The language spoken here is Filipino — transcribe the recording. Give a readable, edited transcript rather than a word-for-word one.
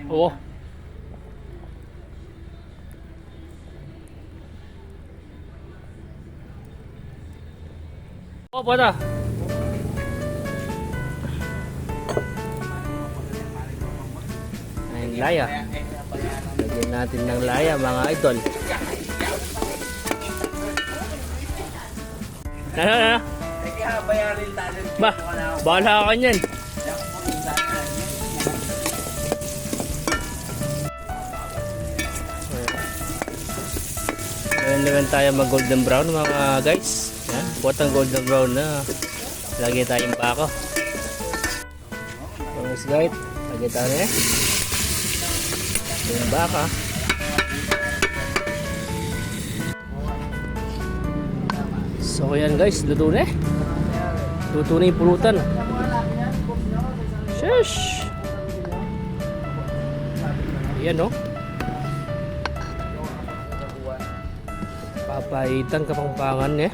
Oo. Oh, bata. Ayun, laya. Lagyan natin ng laya, mga idol. Ano? Ba, bahala ka niyan. Ngayon naman tayo mag golden brown mga guys. Yan, buhat ang golden brown na lagi tayong bako. Yes guys, lagi tayo na yung baka. So yan guys, luto na. Luto na yung pulutan. Shush! Yan o. Papaitan kapangpangan eh.